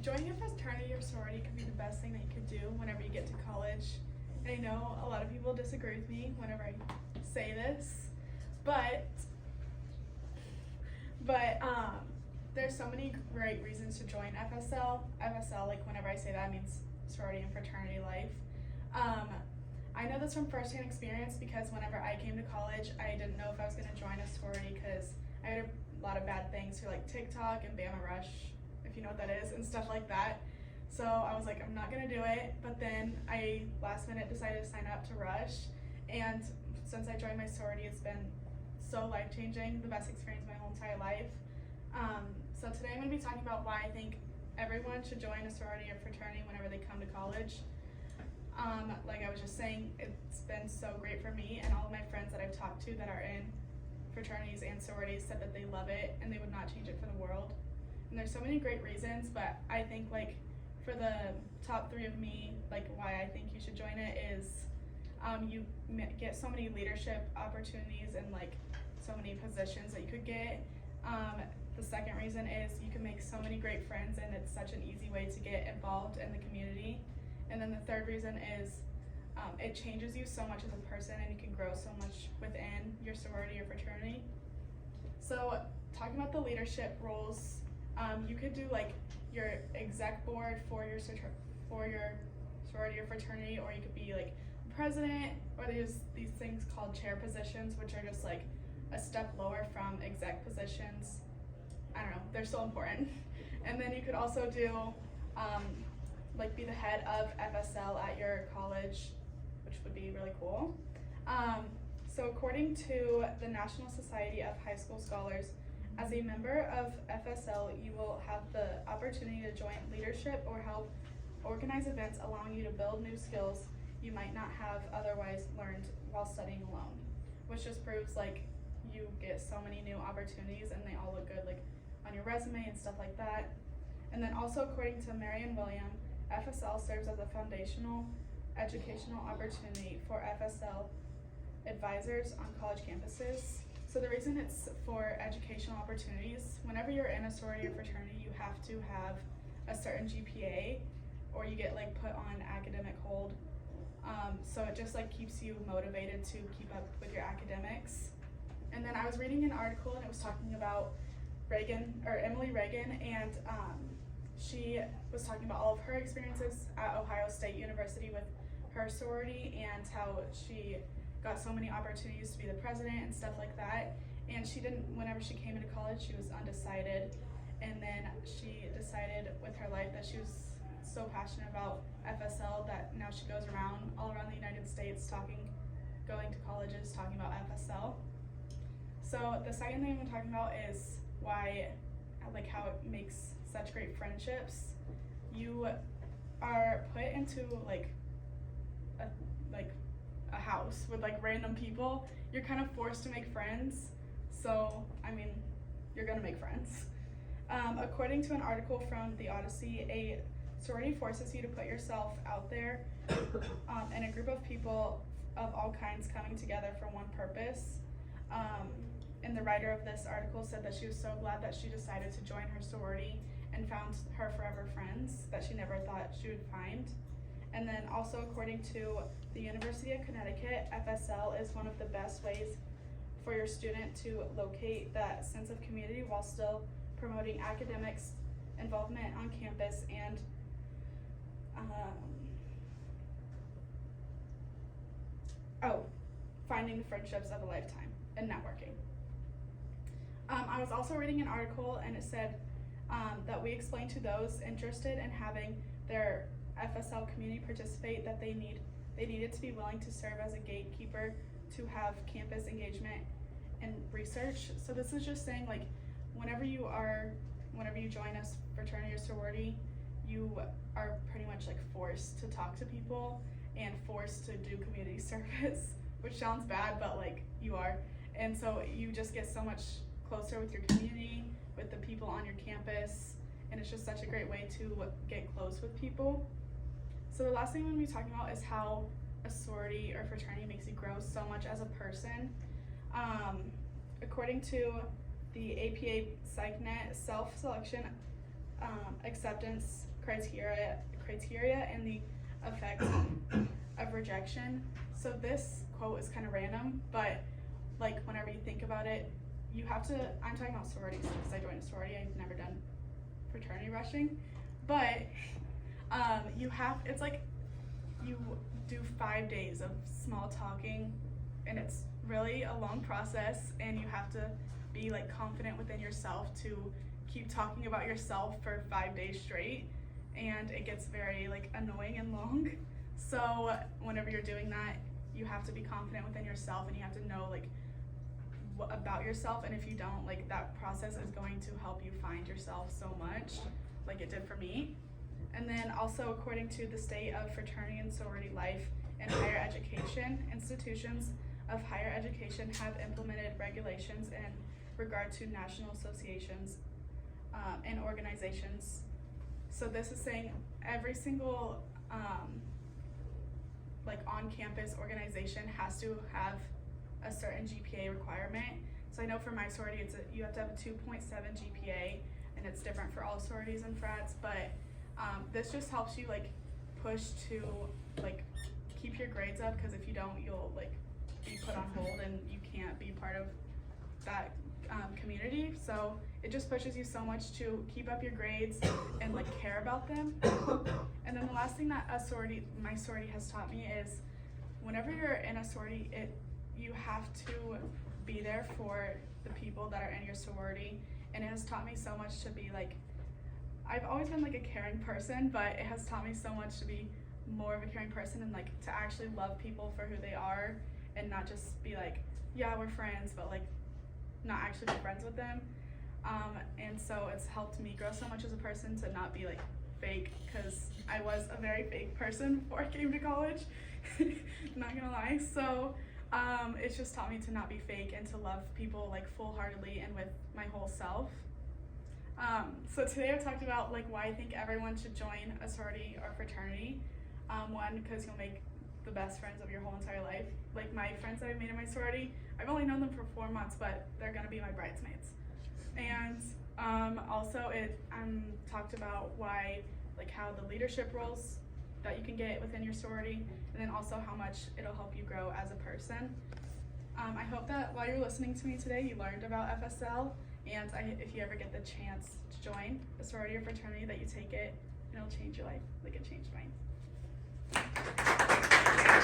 Joining a fraternity or sorority could be the best thing that you could do whenever you get to college. And I know a lot of people disagree with me whenever I say this, but there's so many great reasons to join FSL. FSL, like whenever I say that, means sorority and fraternity life. I know this from firsthand experience because whenever I came to college, I didn't know if I was going to join a sorority because I had a lot of bad things through like TikTok and Bama Rush, if you know what that is, and stuff like that. So I was like, I'm not going to do it. But then I last minute decided to sign up to Rush. And since I joined my sorority, it's been so life-changing, the best experience of my whole entire life. So today I'm going to be talking about why I think everyone should join a sorority or fraternity whenever they come to college. Like I was just saying, it's been so great for me, and all of my friends that I've talked to that are in fraternities and sororities said that they love it and they would not change it for the world. And there's so many great reasons, but I think like for the top three of me, like why I think you should join it is you get so many leadership opportunities and like so many positions that you could get. The second reason is you can make so many great friends, and it's such an easy way to get involved in the community. And then the third reason is it changes you so much as a person, and you can grow so much within your sorority or fraternity. So talking about the leadership roles, you could do like your exec board for your sorority or fraternity, or you could be like president, or there's these things called chair positions, which are just like a step lower from exec positions. I don't know, they're so important. And then you could also do like be the head of FSL at your college, which would be really cool. So according to the National Society of High School Scholars, as a member of FSL, you will have the opportunity to join leadership or help organize events, allowing you to build new skills you might not have otherwise learned while studying alone, which just proves like you get so many new opportunities and they all look good like on your resume and stuff like that. And then also according to Merriam-William, FSL serves as a foundational educational opportunity for FSL advisors on college campuses. So the reason it's for educational opportunities, whenever you're in a sorority or fraternity, you have to have a certain GPA or you get like put on academic hold. So it just like keeps you motivated to keep up with your academics. And then I was reading an article and it was talking about Emily Reagan, and she was talking about all of her experiences at Ohio State University with her sorority and how she got so many opportunities to be the president and stuff like that. And whenever she came into college, she was undecided. And then she decided with her life that she was so passionate about FSL that now she goes all around the United States going to colleges, talking about FSL. So the second thing I'm talking about is why, like how it makes such great friendships. You are put into like a house with like random people. You're kind of forced to make friends. So, I mean, you're gonna make friends. According to an article from the Odyssey, a sorority forces you to put yourself out there and a group of people of all kinds coming together for one purpose. And the writer of this article said that she was so glad that she decided to join her sorority and found her forever friends that she never thought she would find. And then also according to the University of Connecticut, FSL is one of the best ways for your student to locate that sense of community while still promoting academics, involvement on campus, and finding the friendships of a lifetime and networking. I was also reading an article and it said that we explained to those interested in having their FSL community participate that they needed to be willing to serve as a gatekeeper to have campus engagement and research. So this is just saying like whenever you join a fraternity or sorority, you are pretty much like forced to talk to people and forced to do community service, which sounds bad, but like you are. And so you just get so much closer with your community, with the people on your campus, and it's just such a great way to get close with people. So the last thing I'm going to be talking about is how a sorority or fraternity makes you grow so much as a person. According to the APA PsycNet, self-selection, acceptance, criteria and the effects of rejection. So this quote is kind of random, but like whenever you think about it, you have to, I'm talking about sororities because I joined a sorority. I've never done fraternity rushing, but it's like you do 5 days of small talking, and it's really a long process, and you have to be like confident within yourself to keep talking about yourself for 5 days straight, and it gets very like annoying and long. So whenever you're doing that, you have to be confident within yourself, and you have to know like about yourself, and if you don't, like that process is going to help you find yourself so much, like it did for me. And then also, according to the state of fraternity and sorority life in higher education, institutions of higher education have implemented regulations in regard to national associations and organizations. So this is saying every single like on-campus organization has to have a certain GPA requirement. So I know for my sorority, you have to have a 2.7 GPA, and it's different for all sororities and frats, but this just helps you like push to like keep your grades up, because if you don't, you'll like be put on hold and you can't be part of that community. So it just pushes you so much to keep up your grades and like care about them. And then the last thing that my sorority has taught me is whenever you're in a sorority, you have to be there for the people that are in your sorority, and it has taught me so much to be like, I've always been like a caring person, but it has taught me so much to be more of a caring person and like to actually love people for who they are, and not just be like, yeah, we're friends, but like not actually be friends with them. And so it's helped me grow so much as a person to not be like fake, because I was a very fake person before I came to college, not gonna lie. So it's just taught me to not be fake and to love people like full-heartedly and with my whole self. So today I talked about like why I think everyone should join a sorority or fraternity. One, because you'll make the best friends of your whole entire life. Like my friends that I've made in my sorority, I've only known them for 4 months, but they're gonna be my bridesmaids. And also it talked about why, like how the leadership roles that you can get within your sorority, and then also how much it'll help you grow as a person. I hope that while you're listening to me today, you learned about FSL, and if you ever get the chance to join a sorority or fraternity, that you take it, and it'll change your life like it changed mine.